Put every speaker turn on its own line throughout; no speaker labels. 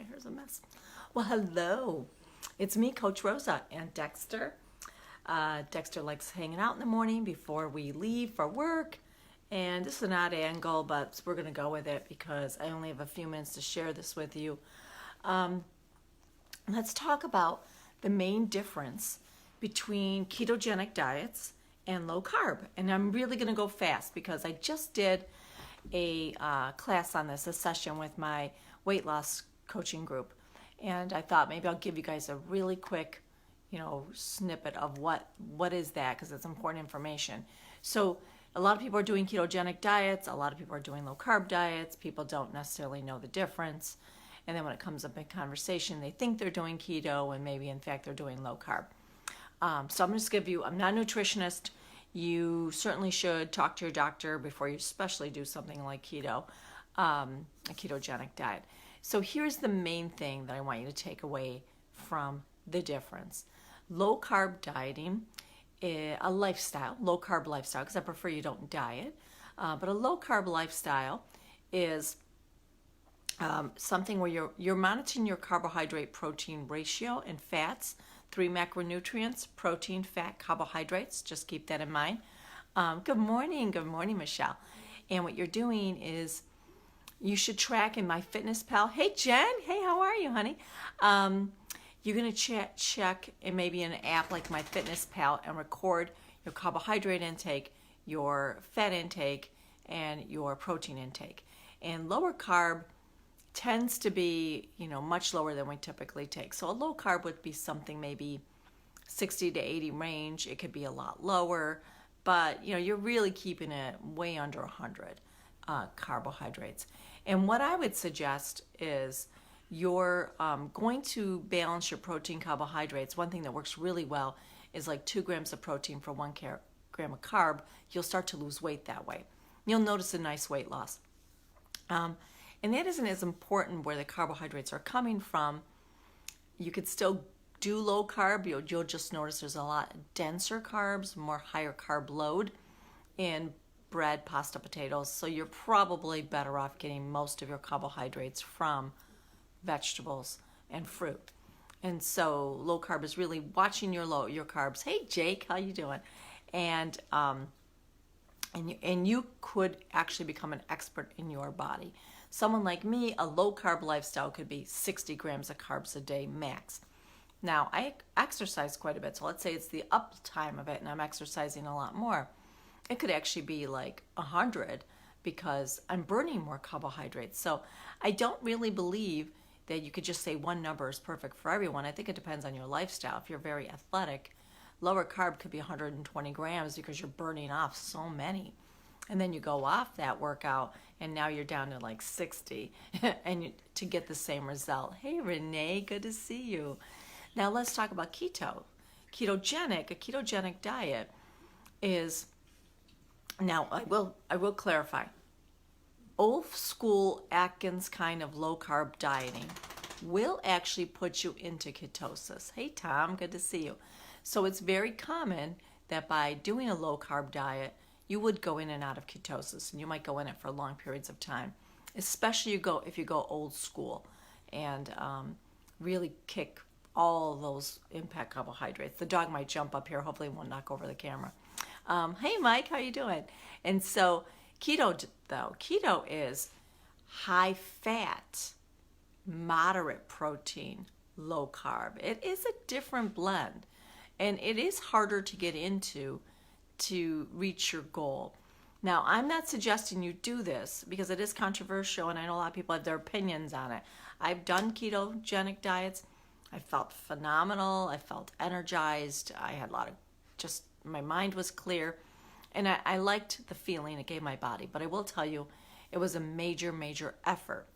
hair's a mess. Well, hello. It's me, Coach Rosa, and Dexter. Dexter likes hanging out in the morning before we leave for work. And this is an odd angle, but we're going to go with it because I only have a few minutes to share this with you. Let's talk about the main difference between ketogenic diets and low carb. And I'm really going to go fast because I just did a class on this, a session with my weight loss coaching group. And I thought maybe I'll give you guys a really quick, snippet of what is that, because it's important information. So a lot of people are doing ketogenic diets. A lot of people are doing low carb diets. People don't necessarily know the difference. And then when it comes up in conversation, they think they're doing keto and maybe in fact they're doing low carb. So I'm just give you, I'm not a nutritionist. You certainly should talk to your doctor before you especially do something like keto, a ketogenic diet. So here's the main thing that I want you to take away from the difference. Low carb dieting, a lifestyle, low carb lifestyle, because I prefer you don't diet, but a low carb lifestyle is something where you're monitoring your carbohydrate protein ratio and fats, 3 macronutrients, protein, fat, carbohydrates. Just keep that in mind. Good morning, Michelle. And what you're doing is you should track in MyFitnessPal. Hey, Jen. Hey, how are you, honey? You're going to check in maybe an app like MyFitnessPal and record your carbohydrate intake, your fat intake, and your protein intake. And lower carb tends to be, much lower than we typically take. So a low carb would be something maybe 60 to 80 range. It could be a lot lower, but you're really keeping it way under 100 carbohydrates. And what I would suggest is you're going to balance your protein carbohydrates. One thing that works really well is like 2 grams of protein for 1 gram of carb. You'll start to lose weight that way. You'll notice a nice weight loss. And that isn't as important where the carbohydrates are coming from. You could still do low carb. You'll just notice there's a lot denser carbs, more higher carb load in bread, pasta, potatoes. So you're probably better off getting most of your carbohydrates from vegetables and fruit. And so low carb is really watching your carbs. Hey, Jake, how you doing? And you could actually become an expert in your body. Someone like me, a low carb lifestyle could be 60 grams of carbs a day max. Now, I exercise quite a bit, so let's say it's the up time of it and I'm exercising a lot more. It could actually be like 100 because I'm burning more carbohydrates. So I don't really believe that you could just say one number is perfect for everyone. I think it depends on your lifestyle. If you're very athletic, lower carb could be 120 grams because you're burning off so many. And then you go off that workout and now you're down to like 60 and to get the same result. Hey, Renee, good to see you. Now let's talk about keto. A ketogenic diet is, now I will clarify, old school Atkins kind of low carb dieting will actually put you into ketosis. Hey, Tom, good to see you. So it's very common that by doing a low carb diet, you would go in and out of ketosis, and you might go in it for long periods of time, especially if you go old school and really kick all those impact carbohydrates. The dog might jump up here. Hopefully it won't knock over the camera. Hey, Mike, how you doing? And so keto is high fat, moderate protein, low carb. It is a different blend, and it is harder to get into to reach your goal. Now, I'm not suggesting you do this because it is controversial and I know a lot of people have their opinions on it. I've done ketogenic diets. I felt phenomenal. I felt energized. I had a lot of my mind was clear and I liked the feeling it gave my body. But I will tell you, it was a major, major effort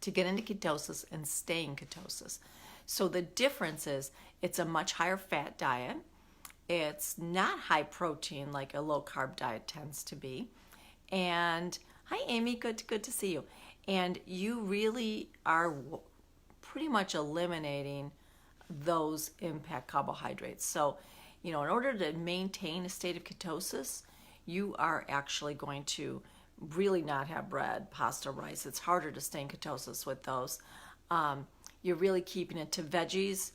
to get into ketosis and stay in ketosis. So the difference is it's a much higher fat diet. It's not high protein like a low carb diet tends to be. And hi, Amy, good to see you. And you really are pretty much eliminating those impact carbohydrates. So, in order to maintain a state of ketosis, you are actually going to really not have bread, pasta, rice. It's harder to stay in ketosis with those. You're really keeping it to veggies,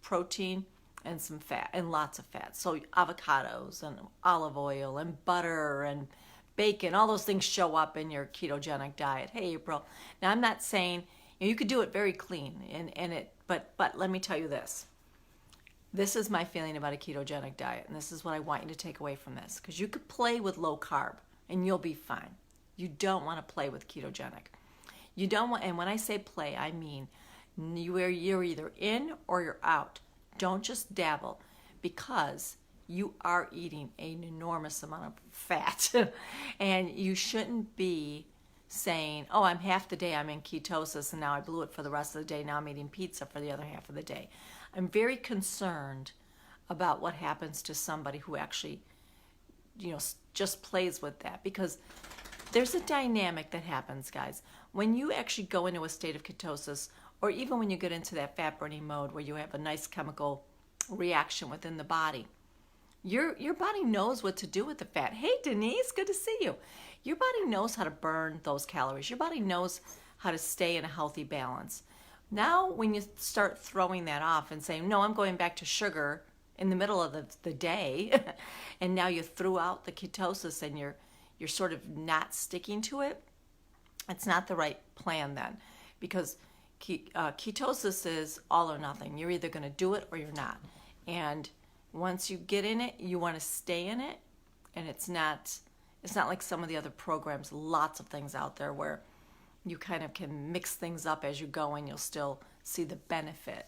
protein, and some fat, and lots of fat. So avocados and olive oil and butter and bacon, all those things show up in your ketogenic diet. Hey, April. Now, I'm not saying you could do it very clean, but let me tell you this. This is my feeling about a ketogenic diet, and this is what I want you to take away from this, because you could play with low carb and you'll be fine. You don't want to play with ketogenic. You don't want, and when I say play, I mean you're either in or you're out. Don't just dabble, because you are eating an enormous amount of fat. And you shouldn't be saying, oh, I'm half the day I'm in ketosis and now I blew it for the rest of the day. Now I'm eating pizza for the other half of the day. I'm very concerned about what happens to somebody who actually, just plays with that, because there's a dynamic that happens, guys. When you actually go into a state of ketosis, or even when you get into that fat burning mode where you have a nice chemical reaction within the body, your body knows what to do with the fat. Hey, Denise, good to see you. Your body knows how to burn those calories. Your body knows how to stay in a healthy balance. Now, when you start throwing that off and saying, no, I'm going back to sugar in the middle of the day, and now you threw out the ketosis and you're sort of not sticking to it, it's not the right plan then, because ketosis is all or nothing. You're either going to do it or you're not. And once you get in it, you want to stay in it. And it's not like some of the other programs, lots of things out there where you kind of can mix things up as you go and you'll still see the benefit.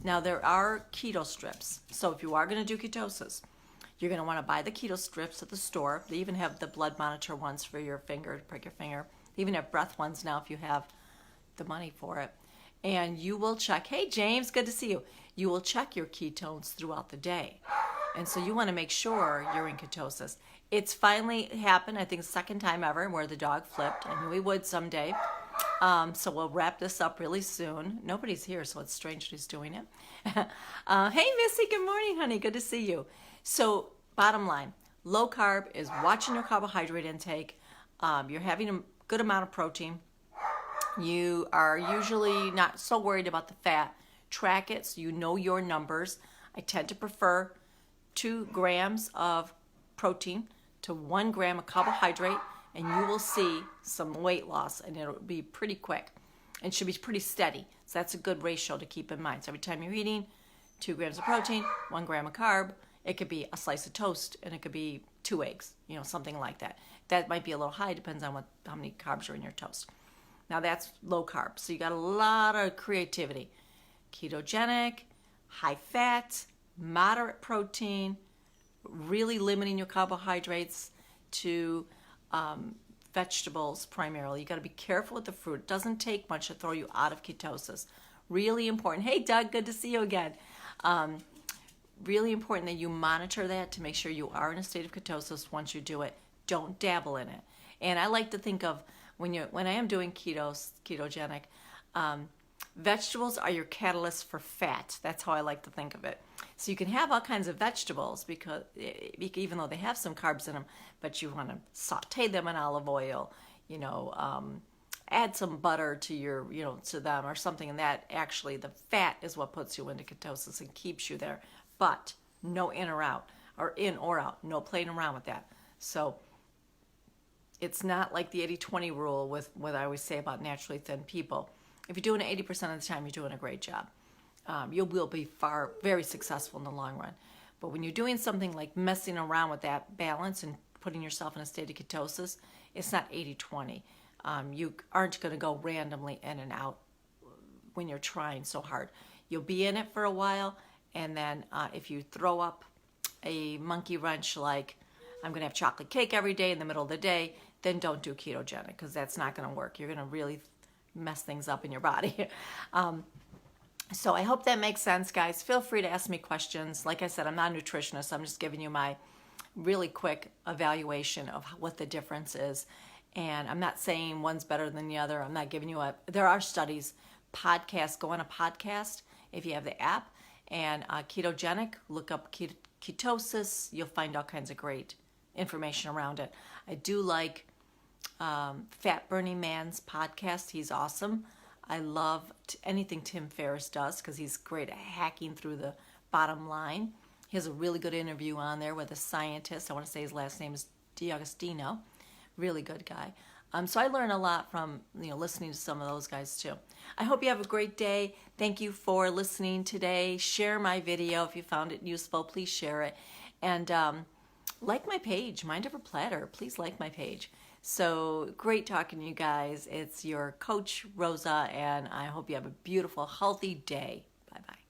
Now, there are keto strips. So if you are going to do ketosis, you're going to want to buy the keto strips at the store. They even have the blood monitor ones for your finger, to prick your finger. They even have breath ones now if you have the money for it. And you will check, hey, James, good to see you. You will check your ketones throughout the day. And so you want to make sure you're in ketosis. It's finally happened, I think, the second time ever where the dog flipped. I knew he would someday. So we'll wrap this up really soon. Nobody's here, so it's strange that he's doing it. Hey, Missy, good morning, honey. Good to see you. So bottom line, low carb is watching your carbohydrate intake. You're having a good amount of protein. You are usually not so worried about the fat. Track it so you know your numbers. I tend to prefer 2 grams of protein to 1 gram of carbohydrate, and you will see some weight loss, and it'll be pretty quick and should be pretty steady. So that's a good ratio to keep in mind. So every time you're eating 2 grams of protein, 1 gram of carb, it could be a slice of toast, and it could be 2 eggs, something like that. That might be a little high, depends on how many carbs are in your toast. Now that's low carb. So you got a lot of creativity. Ketogenic, high fat, moderate protein, really limiting your carbohydrates to vegetables primarily. You got to be careful with the fruit. It doesn't take much to throw you out of ketosis. Really important. Hey, Doug, good to see you again. Really important that you monitor that to make sure you are in a state of ketosis once you do it. Don't dabble in it. And I like to think of when I am doing ketogenic, vegetables are your catalyst for fat. That's how I like to think of it. So you can have all kinds of vegetables because even though they have some carbs in them, but you want to saute them in olive oil, add some butter to to them or something, and that actually the fat is what puts you into ketosis and keeps you there. But no in or out, no playing around with that. So it's not like the 80-20 rule with what I always say about naturally thin people. If you're doing it 80% of the time, you're doing a great job. You will be very successful in the long run. But when you're doing something like messing around with that balance and putting yourself in a state of ketosis, it's not 80-20. You aren't going to go randomly in and out when you're trying so hard. You'll be in it for a while, and then if you throw up a monkey wrench like, I'm going to have chocolate cake every day in the middle of the day, then don't do ketogenic, because that's not going to work. You're going to really mess things up in your body. So I hope that makes sense, guys. Feel free to ask me questions. Like I said, I'm not a nutritionist. I'm just giving you my really quick evaluation of what the difference is. And I'm not saying one's better than the other. I'm not giving you there are studies, podcasts, go on a podcast if you have the app, and ketogenic, look up ketosis. You'll find all kinds of great information around it. I do like Fat Burning Man's podcast. He's awesome. I love anything Tim Ferriss does because he's great at hacking through the bottom line. He has a really good interview on there with a scientist. I want to say his last name is D'Agostino. Really good guy. So I learn a lot from listening to some of those guys too. I hope you have a great day. Thank you for listening today. Share my video if you found it useful. Please share it. And like my page, Mind Over Platter. Please like my page. So great talking to you guys. It's your coach, Rosa, and I hope you have a beautiful, healthy day. Bye-bye.